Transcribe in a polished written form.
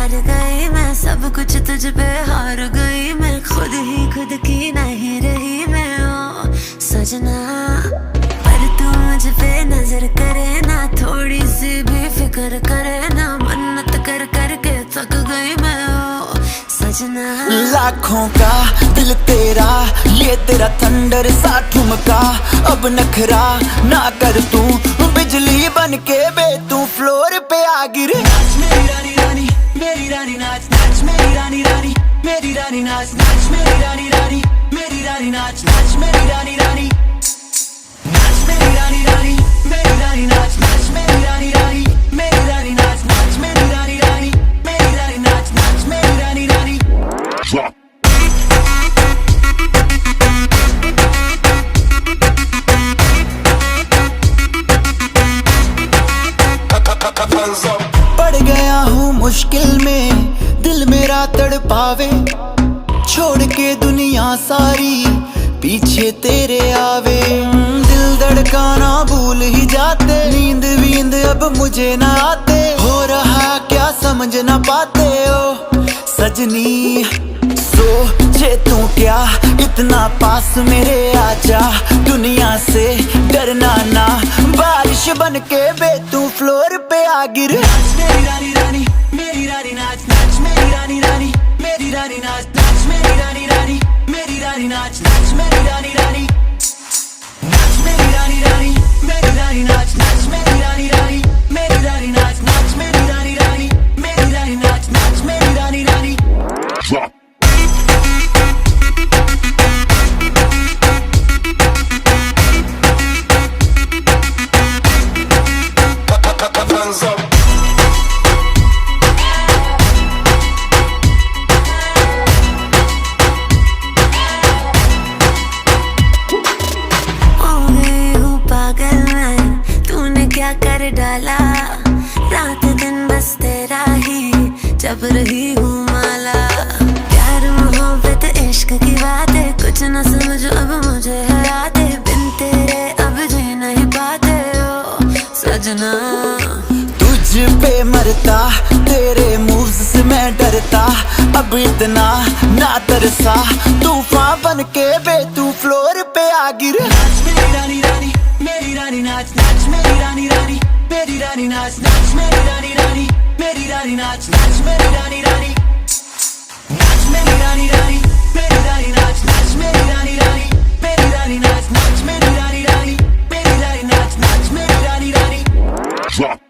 हार गई मैं, सब कुछ तुझ पे हार गई मैं, खुद ही खुद की नहीं रही मैं ओ सजना। पर तू मुझ पे नजर करे ना, थोड़ी सी भी फिक्र करे ना, मन्नत कर कर के थक गई मैं ओ सजना। लाखों का दिल तेरा, ये तेरा थंडर सा ठुमका, अब नखरा ना कर तू, बिजली बन के बे तू फ्लोर पे आ गिरे। नाच मेरी रानी रानी, मेरी रानी नाच नाच मेरी रानी रानी, मेरी रानी नाच नाच मेरी रानी रानी, मेरी रानी नाच नाच मेरी रानी रानी, नाच मेरी रानी रानी, मेरी रानी नाच नाच मेरी रानी रानी, मेरी रानी नाच नाच मेरी रानी रानी, मेरी रानी नाच नाच मेरी रानी रानी। पड़ गया हूँ मुश्किल में, दिल मेरा तड़पावे, छोड़ के दुनिया सारी पीछे तेरे आवे। दिल धड़काना भूल ही जाते, नींद वींद अब मुझे ना आते, हो रहा क्या समझ ना पाते ओ सजनी। सोचे तू क्या इतना पास मेरे आजा, दुनिया से डरना ना, बारिश बन के बे तू फ्लोर पे आ गिर। नाच मेरी रानी रानी, मेरी रानी नाच नाच मेरी रानी रानी, मेरी रानी नाच नाच मेरी रानी रानी, मेरी रानी नाच नाच मेरी रानी रानी, नाच मेरी रानी रानी, मेरी रानी नाच नाच मेरी रानी रानी, मेरी रानी नाच नाच मेरी रानी रानी, मेरी रानी नाच नाच मेरी रानी रानी। क्या कर डाला, रात दिन बस तेरा ही जब रही हूँ माला। प्यार मोहब्बत इश्क की बातें कुछ न समझ अब मुझे हराते, बिन तेरे अब जी नहीं पाते ओ सजना। तुझ पे मरता, तेरे मूव्स से मैं डरता, अब इतना ना तरसा, तूफान बन के बे तू फ्लोर पे आ गिर। नाच मेरी रानी रानी, मेरी रानी नाच नाच मेरी रानी रानी, मेरी रानी नाच नाच मेरी रानी रानी, मेरी रानी नाच नाच मेरी रानी रानी, नाच मेरी रानी रानी, मेरी रानी नाच नाच मेरी रानी रानी, मेरी रानी नाच नाच मेरी रानी रानी, मेरी रानी नाच नाच मेरी रानी रानी।